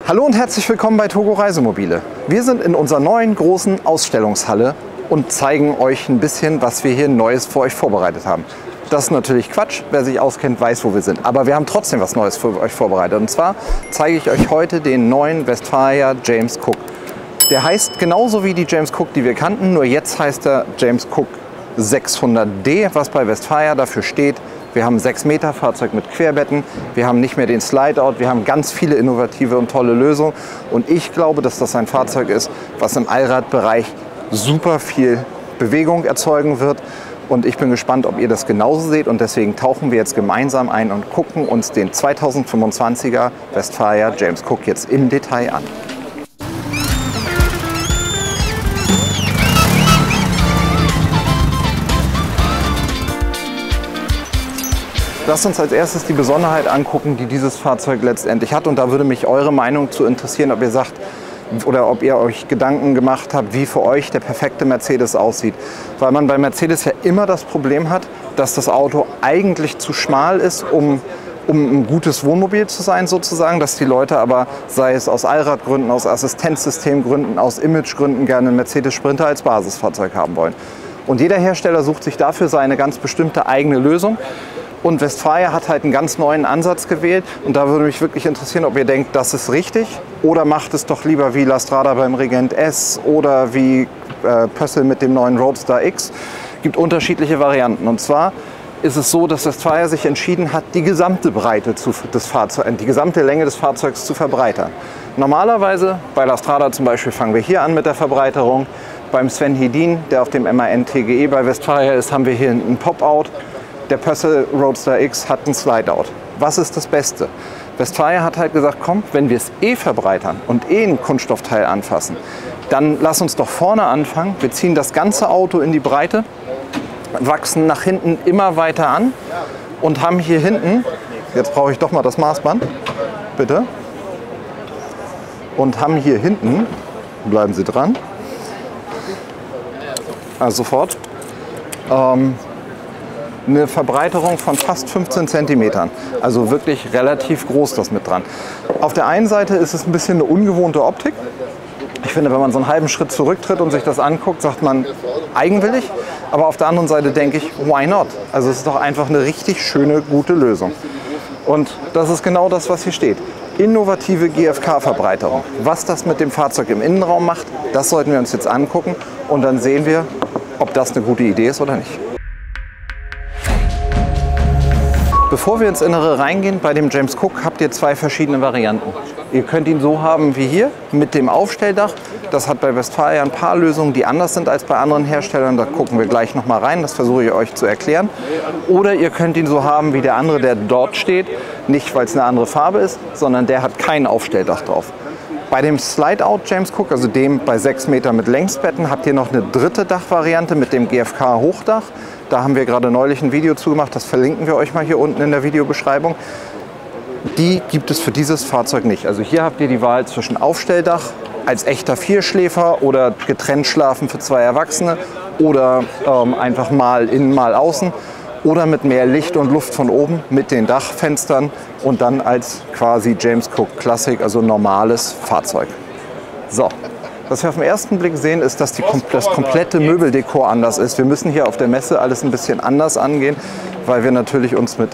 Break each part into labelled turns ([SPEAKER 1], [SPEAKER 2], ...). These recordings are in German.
[SPEAKER 1] Hallo und herzlich willkommen bei Togo Reisemobile. Wir sind in unserer neuen großen Ausstellungshalle und zeigen euch ein bisschen, was wir hier Neues für euch vorbereitet haben. Das ist natürlich Quatsch, wer sich auskennt, weiß, wo wir sind. Aber wir haben trotzdem was Neues für euch vorbereitet. Und zwar zeige ich euch heute den neuen Westfalia James Cook. Der heißt genauso wie die James Cook, die wir kannten, nur jetzt heißt er James Cook 600D, was bei Westfalia dafür steht. Wir haben ein 6 Meter Fahrzeug mit Querbetten, wir haben nicht mehr den Slide-Out, wir haben ganz viele innovative und tolle Lösungen. Und ich glaube, dass das ein Fahrzeug ist, was im Allradbereich super viel Bewegung erzeugen wird. Und ich bin gespannt, ob ihr das genauso seht. Und deswegen tauchen wir jetzt gemeinsam ein und gucken uns den 2025er Westfalia James Cook jetzt im Detail an. Lasst uns als erstes die Besonderheit angucken, die dieses Fahrzeug letztendlich hat. Und da würde mich eure Meinung zu interessieren, ob ihr sagt oder ob ihr euch Gedanken gemacht habt, wie für euch der perfekte Mercedes aussieht. Weil man bei Mercedes ja immer das Problem hat, dass das Auto eigentlich zu schmal ist, um ein gutes Wohnmobil zu sein sozusagen, dass die Leute aber, sei es aus Allradgründen, aus Assistenzsystemgründen, aus Imagegründen, gerne einen Mercedes Sprinter als Basisfahrzeug haben wollen. Und jeder Hersteller sucht sich dafür seine ganz bestimmte eigene Lösung. Und Westfalia hat halt einen ganz neuen Ansatz gewählt. Und da würde mich wirklich interessieren, ob ihr denkt, das ist richtig. Oder macht es doch lieber wie La Strada beim Regent S oder wie Pössl mit dem neuen Roadster X. Es gibt unterschiedliche Varianten. Und zwar ist es so, dass Westfalia sich entschieden hat, die gesamte Breite des Fahrzeugs, die gesamte Länge des Fahrzeugs zu verbreitern. Normalerweise, bei La Strada zum Beispiel, fangen wir hier an mit der Verbreiterung. Beim Sven Hedin, der auf dem MAN TGE bei Westfalia ist, haben wir hier einen Pop-Out. Der Pössl Roadster X hat einen Slide-Out. Was ist das Beste? Westfalia hat halt gesagt, komm, wenn wir es verbreitern und ein Kunststoffteil anfassen, dann lass uns doch vorne anfangen. Wir ziehen das ganze Auto in die Breite, wachsen nach hinten immer weiter an und haben hier hinten, jetzt brauche ich doch mal das Maßband, bitte, und haben hier hinten, bleiben Sie dran, also sofort, eine Verbreiterung von fast 15 cm. Also wirklich relativ groß das mit dran. Auf der einen Seite ist es ein bisschen eine ungewohnte Optik. Ich finde, wenn man so einen halben Schritt zurücktritt und sich das anguckt, sagt man eigenwillig. Aber auf der anderen Seite denke ich, why not? Also es ist doch einfach eine richtig schöne, gute Lösung. Und das ist genau das, was hier steht. Innovative GFK-Verbreiterung. Was das mit dem Fahrzeug im Innenraum macht, das sollten wir uns jetzt angucken. Und dann sehen wir, ob das eine gute Idee ist oder nicht. Bevor wir ins Innere reingehen, bei dem James Cook habt ihr zwei verschiedene Varianten. Ihr könnt ihn so haben wie hier mit dem Aufstelldach. Das hat bei Westfalia ein paar Lösungen, die anders sind als bei anderen Herstellern. Da gucken wir gleich noch mal rein, das versuche ich euch zu erklären. Oder ihr könnt ihn so haben wie der andere, der dort steht. Nicht, weil es eine andere Farbe ist, sondern der hat kein Aufstelldach drauf. Bei dem Slide-Out James Cook, also dem bei 6 Meter mit Längsbetten, habt ihr noch eine dritte Dachvariante mit dem GFK-Hochdach. Da haben wir gerade neulich ein Video zu gemacht, das verlinken wir euch mal hier unten in der Videobeschreibung. Die gibt es für dieses Fahrzeug nicht. Also hier habt ihr die Wahl zwischen Aufstelldach als echter Vierschläfer oder getrennt schlafen für 2 Erwachsene oder einfach mal innen, mal außen oder mit mehr Licht und Luft von oben mit den Dachfenstern und dann als quasi James Cook Classic, also normales Fahrzeug. So. Was wir auf den ersten Blick sehen, ist, dass das komplette Möbeldekor anders ist. Wir müssen hier auf der Messe alles ein bisschen anders angehen, weil wir natürlich uns mit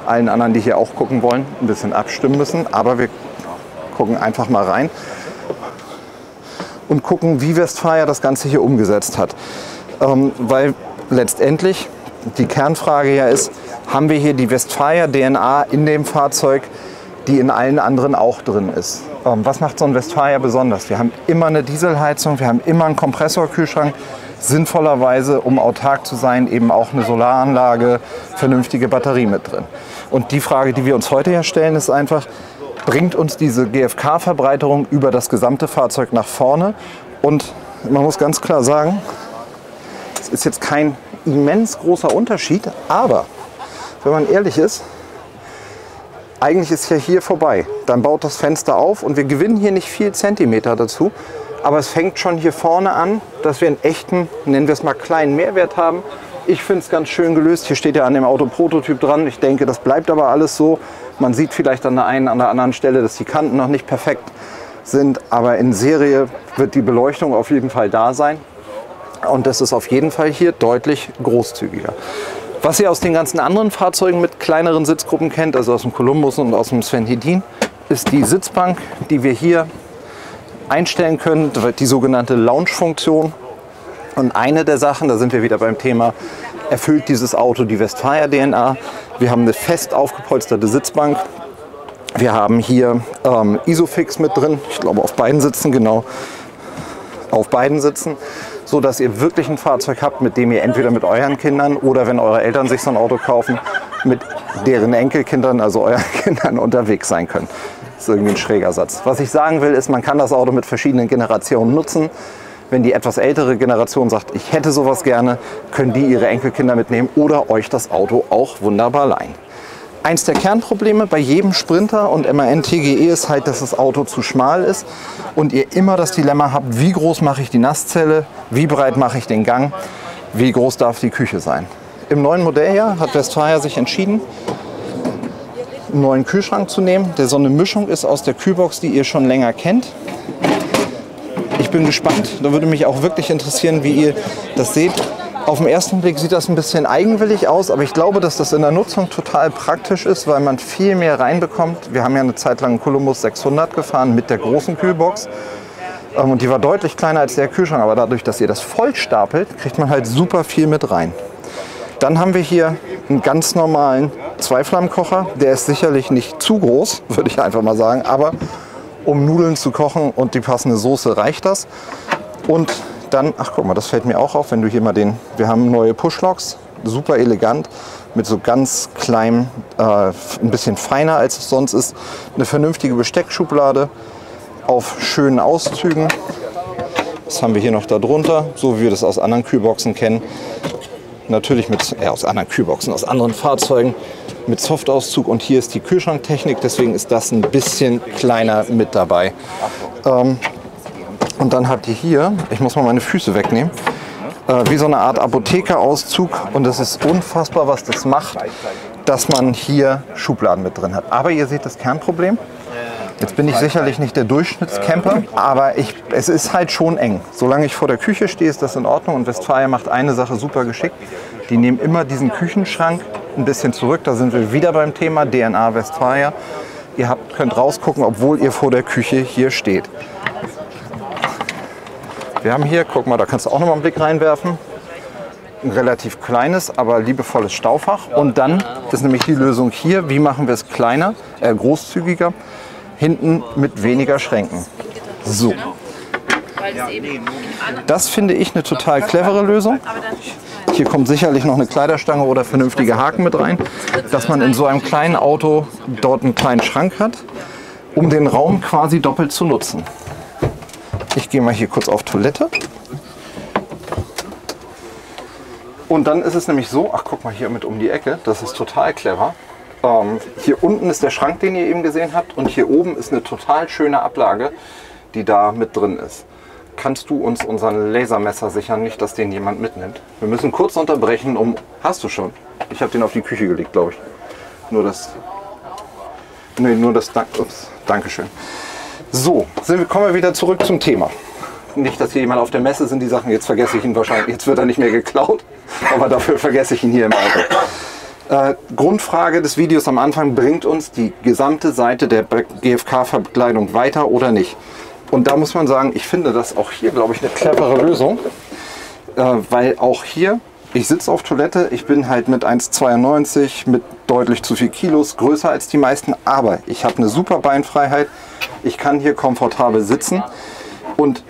[SPEAKER 1] allen anderen, die hier auch gucken wollen, ein bisschen abstimmen müssen. Aber wir gucken einfach mal rein und gucken, wie Westfalia das Ganze hier umgesetzt hat. Weil letztendlich die Kernfrage ja ist, haben wir hier die Westfalia DNA in dem Fahrzeug, die in allen anderen auch drin ist. Was macht so ein Westfalia besonders? Wir haben immer eine Dieselheizung, wir haben immer einen Kompressorkühlschrank, sinnvollerweise, um autark zu sein, eben auch eine Solaranlage, vernünftige Batterie mit drin. Und die Frage, die wir uns heute hier stellen, ist einfach, bringt uns diese GFK-Verbreiterung über das gesamte Fahrzeug nach vorne? Und man muss ganz klar sagen, es ist jetzt kein immens großer Unterschied, aber wenn man ehrlich ist, eigentlich ist ja hier vorbei. Dann baut das Fenster auf und wir gewinnen hier nicht viel Zentimeter dazu. Aber es fängt schon hier vorne an, dass wir einen echten, nennen wir es mal, kleinen Mehrwert haben. Ich finde es ganz schön gelöst. Hier steht ja an dem Auto Prototyp dran. Ich denke, das bleibt aber alles so. Man sieht vielleicht an der einen, an der anderen Stelle, dass die Kanten noch nicht perfekt sind, aber in Serie wird die Beleuchtung auf jeden Fall da sein. Und das ist auf jeden Fall hier deutlich großzügiger. Was ihr aus den ganzen anderen Fahrzeugen mit kleineren Sitzgruppen kennt, also aus dem Columbus und aus dem Sven Hedin, ist die Sitzbank, die wir hier einstellen können, die sogenannte Lounge-Funktion. Und eine der Sachen, da sind wir wieder beim Thema, erfüllt dieses Auto die Westfalia-DNA. Wir haben eine fest aufgepolsterte Sitzbank. Wir haben hier Isofix mit drin, ich glaube auf beiden Sitzen, genau, auf beiden Sitzen, so dass ihr wirklich ein Fahrzeug habt, mit dem ihr entweder mit euren Kindern oder wenn eure Eltern sich so ein Auto kaufen, mit deren Enkelkindern, also euren Kindern, unterwegs sein könnt. Das ist irgendwie ein schräger Satz. Was ich sagen will, ist, man kann das Auto mit verschiedenen Generationen nutzen. Wenn die etwas ältere Generation sagt, ich hätte sowas gerne, können die ihre Enkelkinder mitnehmen oder euch das Auto auch wunderbar leihen. Eins der Kernprobleme bei jedem Sprinter und MAN TGE ist halt, dass das Auto zu schmal ist und ihr immer das Dilemma habt, wie groß mache ich die Nasszelle, wie breit mache ich den Gang, wie groß darf die Küche sein. Im neuen Modelljahr hat Westfalia sich entschieden, einen neuen Kühlschrank zu nehmen, der so eine Mischung ist aus der Kühlbox, die ihr schon länger kennt. Ich bin gespannt, da würde mich auch wirklich interessieren, wie ihr das seht. Auf den ersten Blick sieht das ein bisschen eigenwillig aus, aber ich glaube, dass das in der Nutzung total praktisch ist, weil man viel mehr reinbekommt. Wir haben ja eine Zeit lang einen Columbus 600 gefahren mit der großen Kühlbox und die war deutlich kleiner als der Kühlschrank, aber dadurch, dass ihr das voll stapelt, kriegt man halt super viel mit rein. Dann haben wir hier einen ganz normalen Zweiflammenkocher, der ist sicherlich nicht zu groß, würde ich einfach mal sagen, aber um Nudeln zu kochen und die passende Soße reicht das. Und dann, ach guck mal, das fällt mir auch auf, wenn du hier mal wir haben neue Pushlocks, super elegant, mit so ganz kleinem, ein bisschen feiner als es sonst ist, eine vernünftige Besteckschublade auf schönen Auszügen. Das haben wir hier noch darunter, so wie wir das aus anderen Kühlboxen kennen. Natürlich aus anderen Kühlboxen, aus anderen Fahrzeugen mit Softauszug und hier ist die Kühlschranktechnik, deswegen ist das ein bisschen kleiner mit dabei. Und dann habt ihr hier, ich muss mal meine Füße wegnehmen, wie so eine Art Apothekerauszug und es ist unfassbar, was das macht, dass man hier Schubladen mit drin hat. Aber ihr seht das Kernproblem. Jetzt bin ich sicherlich nicht der Durchschnittscamper, aber es ist halt schon eng. Solange ich vor der Küche stehe, ist das in Ordnung und Westfalia macht eine Sache super geschickt. Die nehmen immer diesen Küchenschrank ein bisschen zurück. Da sind wir wieder beim Thema DNA Westfalia. Ihr könnt rausgucken, obwohl ihr vor der Küche hier steht. Wir haben hier, guck mal, da kannst du auch noch mal einen Blick reinwerfen. Ein relativ kleines, aber liebevolles Staufach. Und dann ist nämlich die Lösung hier, wie machen wir es kleiner, großzügiger, hinten mit weniger Schränken. So. Das finde ich eine total clevere Lösung. Hier kommt sicherlich noch eine Kleiderstange oder vernünftige Haken mit rein, dass man in so einem kleinen Auto dort einen kleinen Schrank hat, um den Raum quasi doppelt zu nutzen. Ich gehe mal hier kurz auf Toilette. Und dann ist es nämlich so, ach guck mal hier mit um die Ecke, das ist total clever. Hier unten ist der Schrank, den ihr eben gesehen habt und hier oben ist eine total schöne Ablage, die da mit drin ist. Kannst du uns unseren Lasermesser sichern, nicht dass den jemand mitnimmt? Wir müssen kurz unterbrechen, Hast du schon? Ich habe den auf die Küche gelegt, glaube ich. Ups, Dankeschön. So, kommen wir wieder zurück zum Thema. Nicht, dass hier jemand auf der Messe sind, die Sachen, jetzt vergesse ich ihn wahrscheinlich, jetzt wird er nicht mehr geklaut, aber dafür vergesse ich ihn hier im Auto. Grundfrage des Videos am Anfang, bringt uns die gesamte Seite der GFK-Verkleidung weiter oder nicht? Und da muss man sagen, ich finde das auch hier, glaube ich, eine clevere Lösung, weil auch hier, ich sitze auf Toilette, ich bin halt mit 1,92 mit deutlich zu viel Kilos, größer als die meisten, aber ich habe eine super Beinfreiheit, ich kann hier komfortabel sitzen und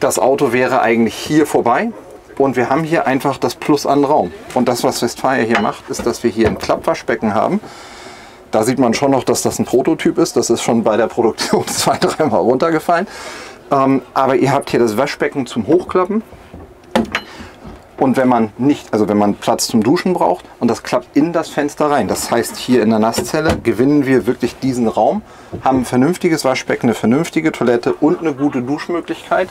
[SPEAKER 1] das Auto wäre eigentlich hier vorbei und wir haben hier einfach das Plus an Raum. Und das, was Westfalia hier macht, ist, dass wir hier ein Klappwaschbecken haben. Da sieht man schon noch, dass das ein Prototyp ist. Das ist schon bei der Produktion 2-3 Mal runtergefallen. Aber ihr habt hier das Waschbecken zum Hochklappen. Und wenn man Platz zum Duschen braucht und das klappt in das Fenster rein. Das heißt, hier in der Nasszelle gewinnen wir wirklich diesen Raum, haben ein vernünftiges Waschbecken, eine vernünftige Toilette und eine gute Duschmöglichkeit,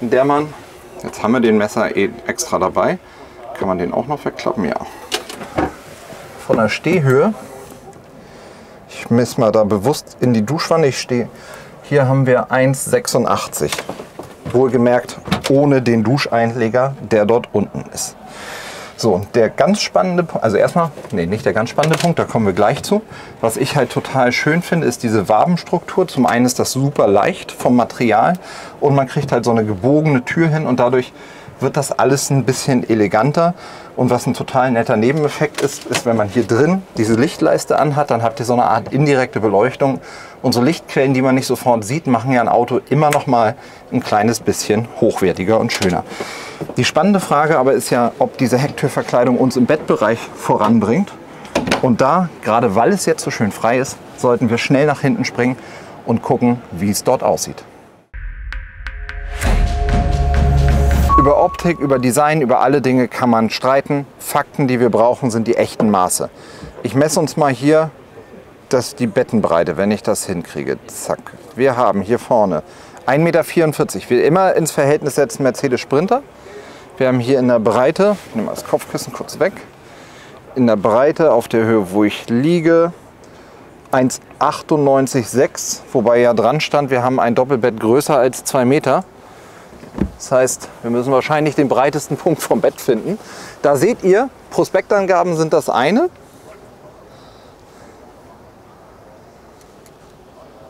[SPEAKER 1] in der man, jetzt haben wir den Messer extra dabei, kann man den auch noch verklappen, ja. Von der Stehhöhe, ich messe mal da bewusst in die Duschwanne, ich stehe Hier haben wir 1,86. Wohlgemerkt ohne den Duscheinleger, der dort unten ist. So, und der ganz spannende Punkt, also erstmal, nee, nicht der ganz spannende Punkt, da kommen wir gleich zu. Was ich halt total schön finde, ist diese Wabenstruktur. Zum einen ist das super leicht vom Material und man kriegt halt so eine gebogene Tür hin und dadurch wird das alles ein bisschen eleganter. Und was ein total netter Nebeneffekt ist, ist, wenn man hier drin diese Lichtleiste anhat, dann habt ihr so eine Art indirekte Beleuchtung. Und so Lichtquellen, die man nicht sofort sieht, machen ja ein Auto immer noch mal ein kleines bisschen hochwertiger und schöner. Die spannende Frage aber ist ja, ob diese Hecktürverkleidung uns im Bettbereich voranbringt. Und da, gerade weil es jetzt so schön frei ist, sollten wir schnell nach hinten springen und gucken, wie es dort aussieht. Über Optik, über Design, über alle Dinge kann man streiten. Fakten, die wir brauchen, sind die echten Maße. Ich messe uns mal hier die Bettenbreite, wenn ich das hinkriege. Zack. Wir haben hier vorne 1,44 Meter. Wir immer ins Verhältnis setzen Mercedes Sprinter. Wir haben hier in der Breite, ich nehme mal das Kopfkissen kurz weg, in der Breite auf der Höhe, wo ich liege, 1,98,6, wobei ja dran stand, wir haben ein Doppelbett größer als 2 Meter. Das heißt, wir müssen wahrscheinlich den breitesten Punkt vom Bett finden. Da seht ihr, Prospektangaben sind das eine.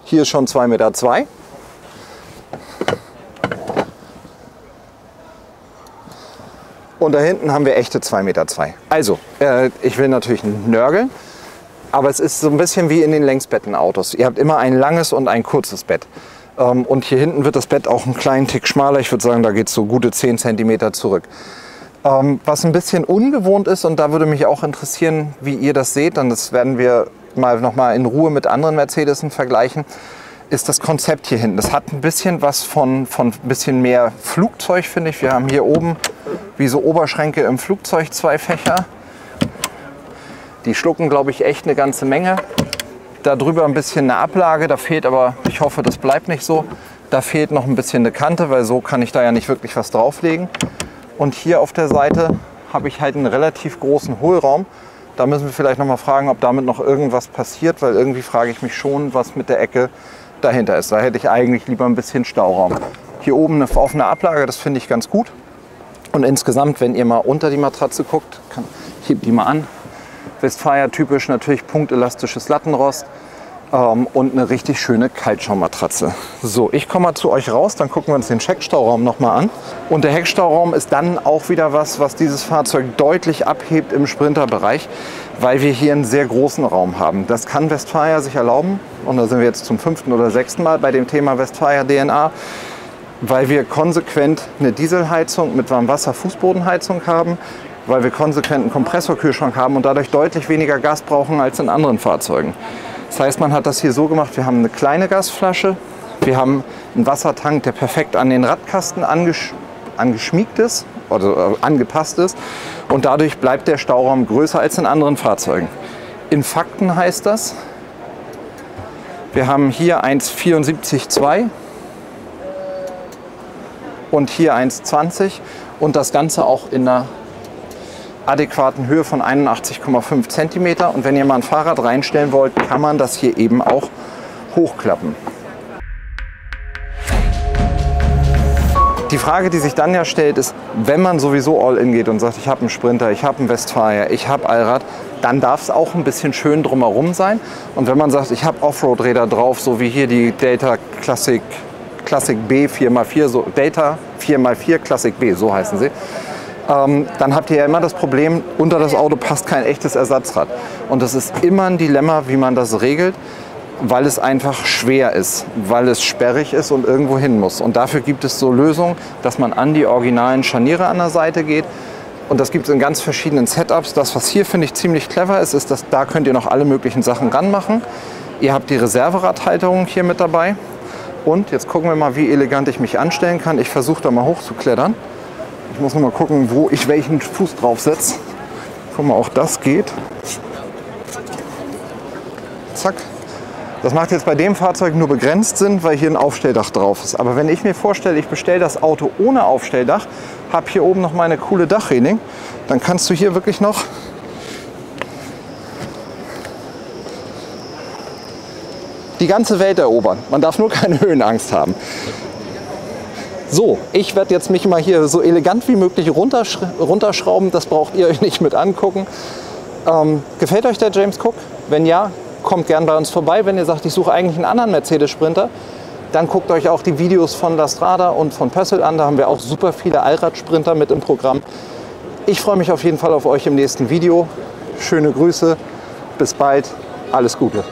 [SPEAKER 1] Hier ist schon 2,2 Meter. Und da hinten haben wir echte 2,2 Meter. Also, ich will natürlich nicht nörgeln, aber es ist so ein bisschen wie in den Längsbettenautos. Ihr habt immer ein langes und ein kurzes Bett. Und hier hinten wird das Bett auch einen kleinen Tick schmaler. Ich würde sagen, da geht es so gute 10 cm zurück. Was ein bisschen ungewohnt ist, und da würde mich auch interessieren, wie ihr das seht, und das werden wir noch mal in Ruhe mit anderen Mercedesen vergleichen, ist das Konzept hier hinten. Das hat ein bisschen was von ein bisschen mehr Flugzeug, finde ich. Wir haben hier oben wie so Oberschränke im Flugzeug 2 Fächer. Die schlucken, glaube ich, echt eine ganze Menge. Da drüber ein bisschen eine Ablage, da fehlt aber, ich hoffe, das bleibt nicht so. Da fehlt noch ein bisschen eine Kante, weil so kann ich da ja nicht wirklich was drauflegen. Und hier auf der Seite habe ich halt einen relativ großen Hohlraum. Da müssen wir vielleicht noch mal fragen, ob damit noch irgendwas passiert, weil irgendwie frage ich mich schon, was mit der Ecke dahinter ist. Da hätte ich eigentlich lieber ein bisschen Stauraum. Hier oben eine offene Ablage, das finde ich ganz gut. Und insgesamt, wenn ihr mal unter die Matratze guckt, ich hebe die mal an, Westfalia typisch natürlich punktelastisches Lattenrost und eine richtig schöne Kaltschaummatratze. So, ich komme mal zu euch raus, dann gucken wir uns den Heckstauraum noch mal an. Und der Heckstauraum ist dann auch wieder was dieses Fahrzeug deutlich abhebt im Sprinterbereich, weil wir hier einen sehr großen Raum haben. Das kann Westfalia sich erlauben, und da sind wir jetzt zum 5. oder 6. Mal bei dem Thema Westfalia DNA, weil wir konsequent eine Dieselheizung mit Warmwasser-Fußbodenheizung haben, weil wir konsequent einen Kompressorkühlschrank haben und dadurch deutlich weniger Gas brauchen als in anderen Fahrzeugen. Das heißt, man hat das hier so gemacht, wir haben eine kleine Gasflasche, wir haben einen Wassertank, der perfekt an den Radkasten angeschmiegt ist, oder angepasst ist, und dadurch bleibt der Stauraum größer als in anderen Fahrzeugen. In Fakten heißt das, wir haben hier 1,74,2 und hier 1,20 und das Ganze auch in einer adäquaten Höhe von 81,5 cm. Und wenn ihr mal ein Fahrrad reinstellen wollt, kann man das hier eben auch hochklappen. Die Frage, die sich dann ja stellt, ist, wenn man sowieso all in geht und sagt, ich habe einen Sprinter, ich habe einen Westfalia, ich habe Allrad, dann darf es auch ein bisschen schön drumherum sein. Und wenn man sagt, ich habe Offroad-Räder drauf, so wie hier die Delta Classic B 4x4, so Delta 4x4 Classic B, so heißen sie, dann habt ihr ja immer das Problem, unter das Auto passt kein echtes Ersatzrad. Und das ist immer ein Dilemma, wie man das regelt, weil es einfach schwer ist, weil es sperrig ist und irgendwo hin muss. Und dafür gibt es so Lösungen, dass man an die originalen Scharniere an der Seite geht. Und das gibt es in ganz verschiedenen Setups. Das, was hier, finde ich, ziemlich clever ist, ist, dass da könnt ihr noch alle möglichen Sachen ranmachen. Ihr habt die Reserveradhalterung hier mit dabei. Und jetzt gucken wir mal, wie elegant ich mich anstellen kann. Ich versuche da mal hochzuklettern. Ich muss noch mal gucken, wo ich welchen Fuß drauf setze. Guck mal, auch das geht. Zack. Das macht jetzt bei dem Fahrzeug nur begrenzt Sinn, weil hier ein Aufstelldach drauf ist. Aber wenn ich mir vorstelle, ich bestelle das Auto ohne Aufstelldach, habe hier oben noch meine coole Dachreling, dann kannst du hier wirklich noch die ganze Welt erobern. Man darf nur keine Höhenangst haben. So, ich werde jetzt mich mal hier so elegant wie möglich runterschrauben. Das braucht ihr euch nicht mit angucken. Gefällt euch der James Cook? Wenn ja, kommt gern bei uns vorbei. Wenn ihr sagt, ich suche eigentlich einen anderen Mercedes Sprinter, dann guckt euch auch die Videos von La Strada und von Pössl an. Da haben wir auch super viele Allradsprinter mit im Programm. Ich freue mich auf jeden Fall auf euch im nächsten Video. Schöne Grüße, bis bald, alles Gute.